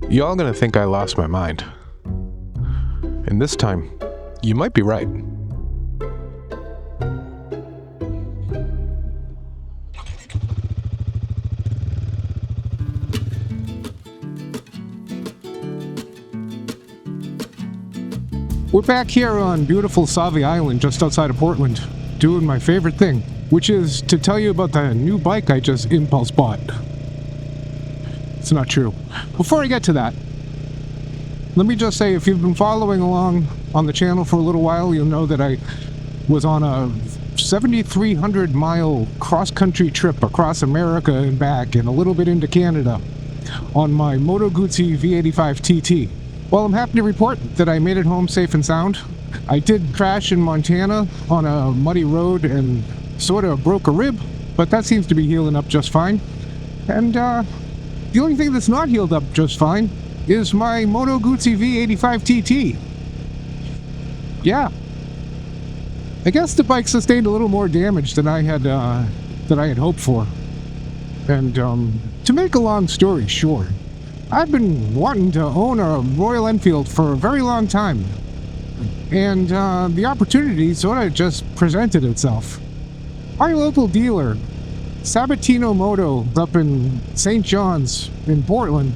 Y'all gonna think I lost my mind. And this time, you might be right. We're back here on beautiful Savi Island just outside of Portland, doing my favorite thing, which is to tell you about the new bike I just impulse bought. It's not true. Before I get to that, let me just say, if you've been following along on the channel for a little while, you'll know that I was on a 7,300 mile cross-country trip across America and back and a little bit into Canada on my Moto Guzzi V85TT. Well, I'm happy to report that I made it home safe and sound. I did crash in Montana on a muddy road and sort of broke a rib, but that seems to be healing up just fine. And the only thing that's not healed up just fine is my Moto Guzzi V85TT. Yeah. I guess the bike sustained a little more damage than I had hoped for. And to make a long story short, I've been wanting to own a Royal Enfield for a very long time. And the opportunity sort of just presented itself. Our local dealer, Sabatino Moto, up in St. John's in Portland,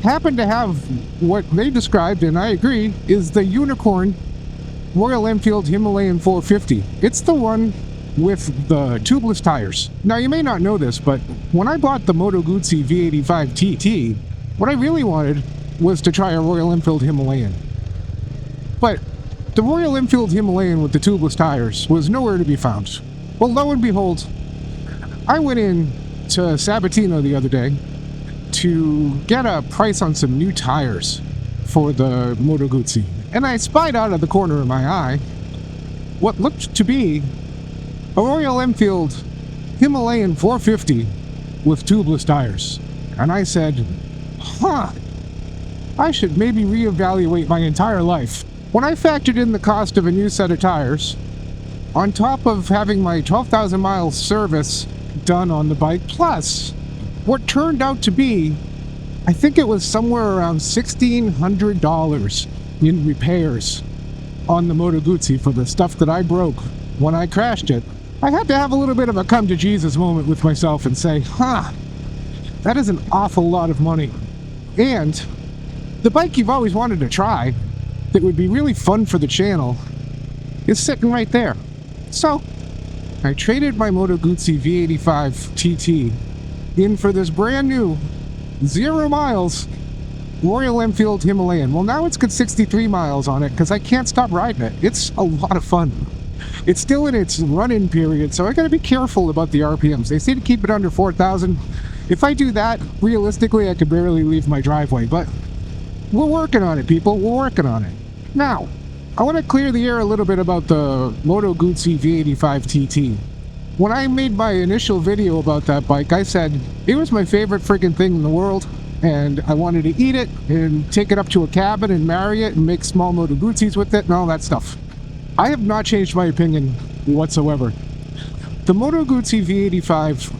happened to have what they described, and I agree, is the unicorn Royal Enfield Himalayan 450. It's the one with the tubeless tires. Now, you may not know this, but when I bought the Moto Guzzi V85TT, what I really wanted was to try a Royal Enfield Himalayan. But the Royal Enfield Himalayan with the tubeless tires was nowhere to be found. Well, lo and behold, I went in to Sabatino the other day to get a price on some new tires for the Moto Guzzi, and I spied out of the corner of my eye what looked to be a Royal Enfield Himalayan 450 with tubeless tires. And I said, I should maybe reevaluate my entire life. When I factored in the cost of a new set of tires, on top of having my 12,000 mile service done on the bike, plus what turned out to be, I think it was somewhere around $1,600 in repairs on the Moto Guzzi for the stuff that I broke when I crashed it, I had to have a little bit of a come to Jesus moment with myself and say, that is an awful lot of money. And the bike you've always wanted to try that would be really fun for the channel is sitting right there. So I traded my Moto Guzzi V85TT in for this brand new 0 miles Royal Enfield Himalayan. Well, now it's got 63 miles on it because I can't stop riding it. It's a lot of fun. It's still in its run-in period, so I gotta be careful about the RPMs. They say to keep it under 4,000. If I do that, realistically, I could barely leave my driveway, but we're working on it, people. We're working on it. Now, I want to clear the air a little bit about the Moto Guzzi V85TT. When I made my initial video about that bike, I said it was my favorite freaking thing in the world, and I wanted to eat it and take it up to a cabin and marry it and make small Moto Guzzis with it and all that stuff. I have not changed my opinion whatsoever. The Moto Guzzi V85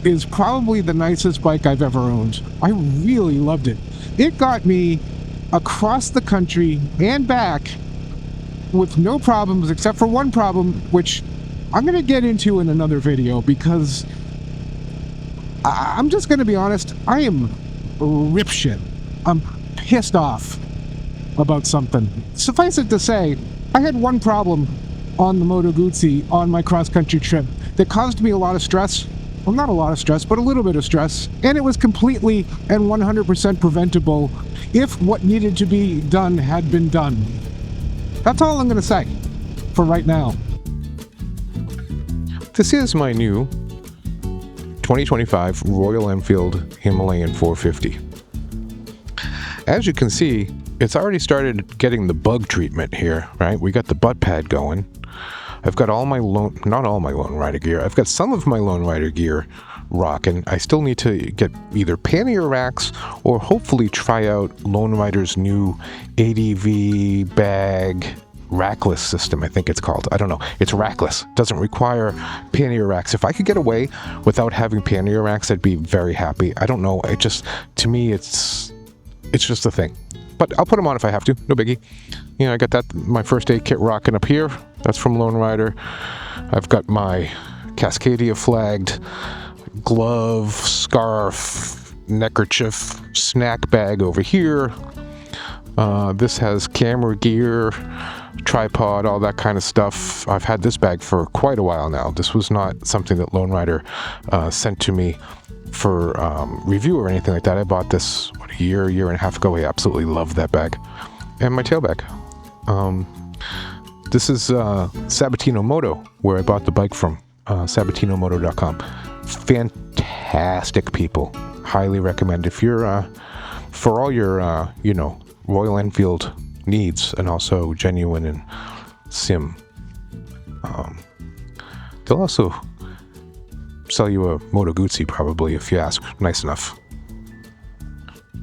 is probably the nicest bike I've ever owned. I really loved it. It got me across the country and back with no problems, except for one problem, which I'm going to get into in another video, because I'm just going to be honest, I am ripshit. I'm pissed off about something. Suffice it to say, I had one problem on the Moto Guzzi on my cross-country trip that caused me a lot of stress. Well, not a lot of stress, but a little bit of stress. And it was completely and 100% preventable if what needed to be done had been done. That's all I'm going to say for right now. This is my new 2025 Royal Enfield Himalayan 450. As you can see, it's already started getting the bug treatment here, right? We got the butt pad going. I've got all my not all my Lone Rider gear. I've got some of my Lone Rider gear rocking. I still need to get either pannier racks or hopefully try out Lone Rider's new ADV bag rackless system, I think it's called. I don't know. It's rackless. Doesn't require pannier racks. If I could get away without having pannier racks, I'd be very happy. I don't know. It just, to me, it's It's just a thing. But I'll put them on if I have to. No biggie. You know, I got that, my first aid kit rocking up here. That's from Lone Rider. I've got my Cascadia flagged glove, scarf, neckerchief, snack bag over here. This has camera gear, tripod, all that kind of stuff. I've had this bag for quite a while now. This was not something that Lone Rider sent to me for review or anything like that. I bought this a year and a half ago. I absolutely love that bag. And my tail bag. This is Sabatino Moto, where I bought the bike from, sabatinomoto.com. Fantastic people. Highly recommend. If you're, for all your, you know, Royal Enfield needs, and also genuine and sim, they'll also sell you a Moto Guzzi probably if you ask nice enough.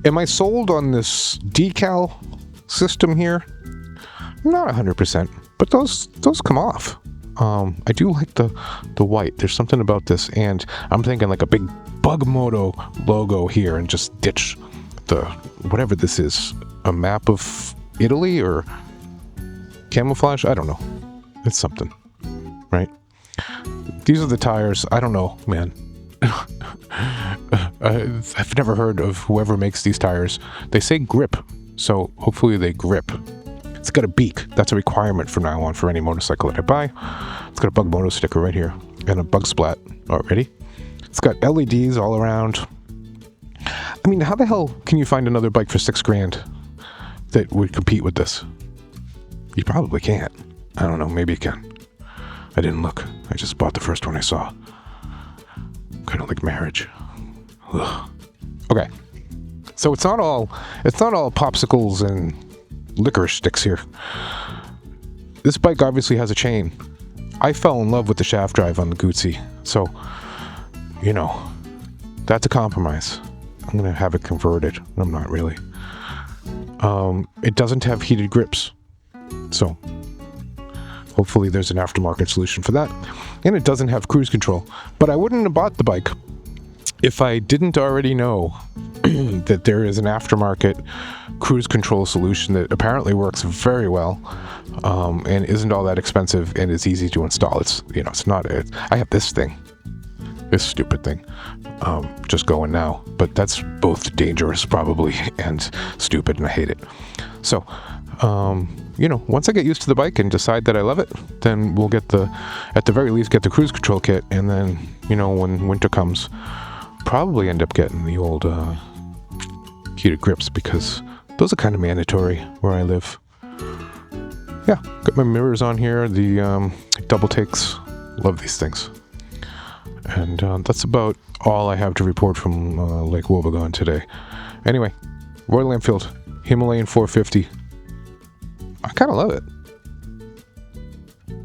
Am I sold on this decal system here? Not 100%, but those come off. I do like the white. There's something about this, and I'm thinking like a big Bug Moto logo here, and just ditch the whatever this is, a map of Italy or camouflage. I don't know. It's something, right? These are the tires. I don't know, man. I've never heard of whoever makes these tires. They say grip, so hopefully they grip. It's got a beak. That's a requirement from now on for any motorcycle that I buy. It's got a Bug Moto sticker right here and a bug splat already. It's got LEDs all around. I mean, how the hell can you find another bike for $6,000 that would compete with this? You probably can't. I don't know. Maybe you can. I didn't look. I just bought the first one I saw. Kind of like marriage. Ugh. Okay. So it's not all popsicles and licorice sticks here. This bike obviously has a chain. I fell in love with the shaft drive on the Guzzi, so you know, that's a compromise. I'm gonna have it converted. I'm not really. It doesn't have heated grips, so hopefully there's an aftermarket solution for that. And it doesn't have cruise control. But I wouldn't have bought the bike if I didn't already know that there is an aftermarket cruise control solution that apparently works very well, and isn't all that expensive and is easy to install. It's, you know, it's not. I have this thing, this stupid thing, just going now. But that's both dangerous probably and stupid, and I hate it. So, you know, once I get used to the bike and decide that I love it, then we'll get at the very least, get the cruise control kit, and then, you know, when winter comes, probably end up getting the old heated grips, because those are kind of mandatory where I live. Yeah, got my mirrors on here, the double takes. Love these things. And that's about all I have to report from Lake Wobegon today. Anyway, Royal Enfield Himalayan 450. I kind of love it.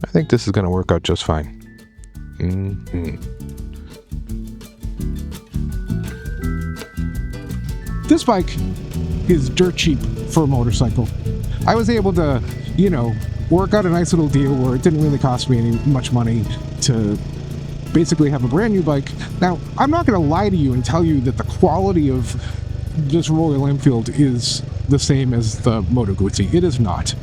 I think this is going to work out just fine. This bike is dirt cheap for a motorcycle. I was able to, you know, work out a nice little deal where it didn't really cost me much money to basically have a brand new bike. Now, I'm not going to lie to you and tell you that the quality of this Royal Enfield is the same as the Moto Guzzi. It is not.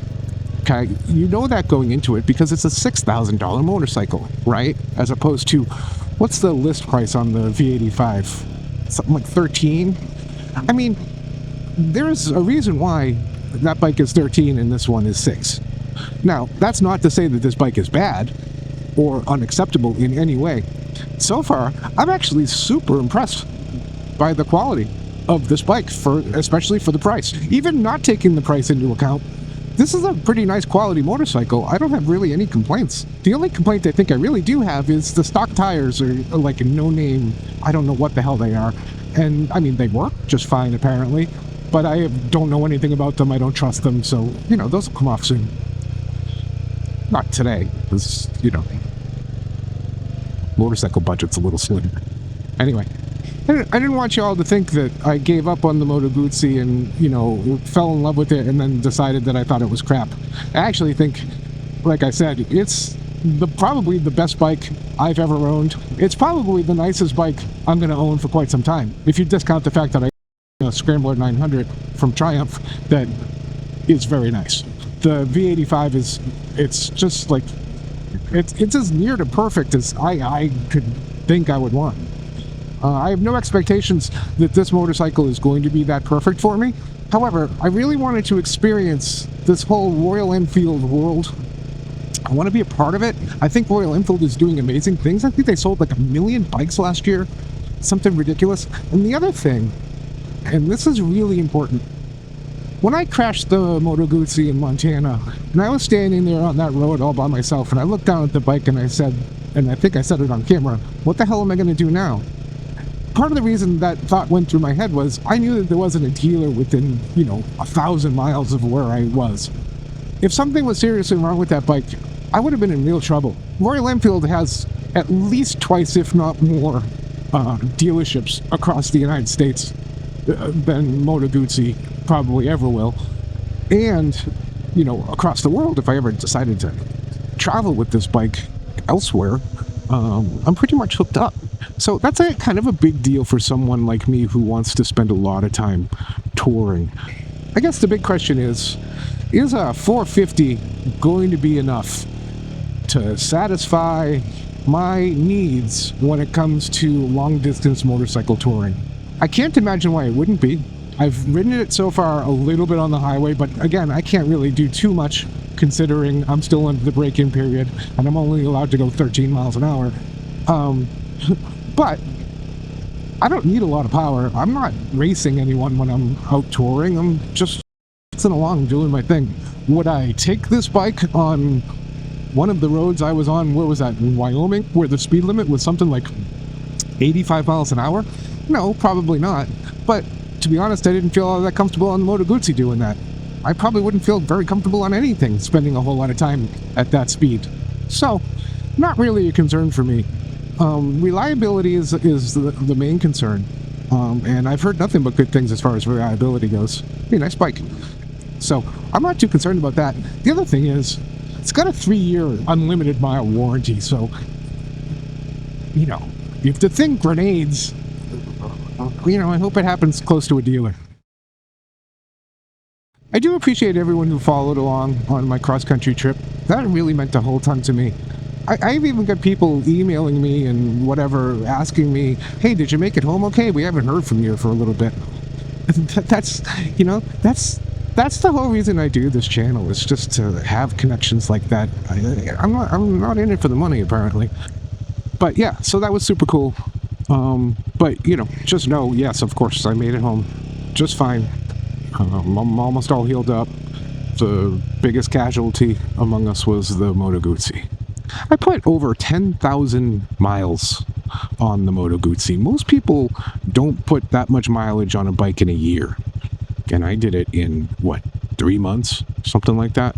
Okay, you know that going into it because it's a $6,000 motorcycle, right? As opposed to, what's the list price on the V85? Something like 13? I mean, there's a reason why that bike is 13 and this one is 6. Now, that's not to say that this bike is bad or unacceptable in any way. So far, I'm actually super impressed by the quality of this bike, especially for the price. Even not taking the price into account, this is a pretty nice quality motorcycle. I don't have really any complaints. The only complaint I think I really do have is the stock tires are like a no-name, I don't know what the hell they are. And I mean, they work just fine apparently, but I don't know anything about them. I don't trust them, so, you know, those will come off soon. Not today, because, you know, motorcycle budget's a little slim. Anyway, I didn't want you all to think that I gave up on the Moto Guzzi and, you know, fell in love with it and then decided that I thought it was crap. I actually think, like I said, it's probably the best bike I've ever owned. It's probably the nicest bike I'm going to own for quite some time. If you discount the fact that I Scrambler 900 from Triumph that is very nice. The V85 it's just like, it's as near to perfect as I could think I would want. I have no expectations that this motorcycle is going to be that perfect for me. However, I really wanted to experience this whole Royal Enfield world. I want to be a part of it. I think Royal Enfield is doing amazing things. I think they sold like 1 million bikes last year. Something ridiculous. And the other thing, and this is really important, when I crashed the Moto Guzzi in Montana, and I was standing there on that road all by myself, and I looked down at the bike and I said, and I think I said it on camera, what the hell am I going to do now? Part of the reason that thought went through my head was I knew that there wasn't a dealer within, 1,000 miles of where I was. If something was seriously wrong with that bike, I would have been in real trouble. Royal Enfield has at least twice, if not more, dealerships across the United States than Moto Guzzi probably ever will. And, across the world, if I ever decided to travel with this bike elsewhere, I'm pretty much hooked up. So that's kind of a big deal for someone like me who wants to spend a lot of time touring. I guess the big question is a 450 going to be enough to satisfy my needs when it comes to long-distance motorcycle touring? I can't imagine why it wouldn't be. I've ridden it so far a little bit on the highway, but again, I can't really do too much considering I'm still under the break-in period and I'm only allowed to go 13 miles an hour. But I don't need a lot of power. I'm not racing anyone when I'm out touring. I'm just sitting along doing my thing. Would I take this bike on one of the roads I was on? Where was that? In Wyoming, where the speed limit was something like 85 miles an hour? No, probably not. But to be honest, I didn't feel all that comfortable on the Moto Guzzi doing that. I probably wouldn't feel very comfortable on anything spending a whole lot of time at that speed. So, not really a concern for me. Reliability is the main concern, and I've heard nothing but good things as far as reliability goes. Be a nice bike, so I'm not too concerned about that. The other thing is, it's got a 3-year unlimited mile warranty, so if the thing grenades, I hope it happens close to a dealer. I do appreciate everyone who followed along on my cross-country trip. That really meant a whole ton to me. I've even got people emailing me and whatever, asking me, hey, did you make it home okay? We haven't heard from you for a little bit. That's the whole reason I do this channel, is just to have connections like that. I'm not in it for the money, apparently. But yeah, so that was super cool. But, just know, yes, of course, I made it home just fine. I'm almost all healed up. The biggest casualty among us was the Moto Guzzi. I put over 10,000 miles on the Moto Guzzi. Most people don't put that much mileage on a bike in a year. And I did it in, 3 months? Something like that.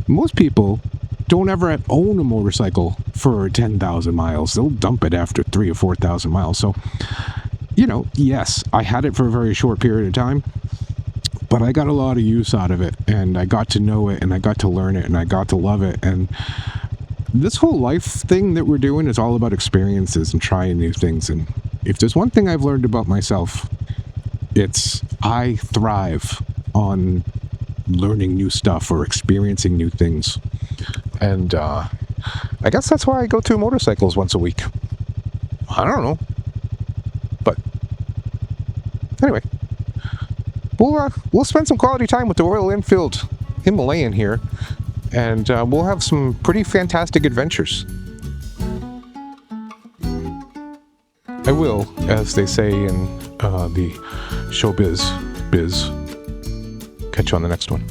Most people don't ever own a motorcycle for 10,000 miles. They'll dump it after 3,000 or 4,000 miles. So, yes, I had it for a very short period of time, but I got a lot of use out of it, and I got to know it, and I got to learn it, and I got to love it. And this whole life thing that we're doing is all about experiences and trying new things. And if there's one thing I've learned about myself, it's I thrive on learning new stuff or experiencing new things. And I guess that's why I go through motorcycles once a week. I don't know. But anyway, we'll spend some quality time with the Royal Enfield Himalayan here. And we'll have some pretty fantastic adventures. I will, as they say in the showbiz biz. Catch you on the next one.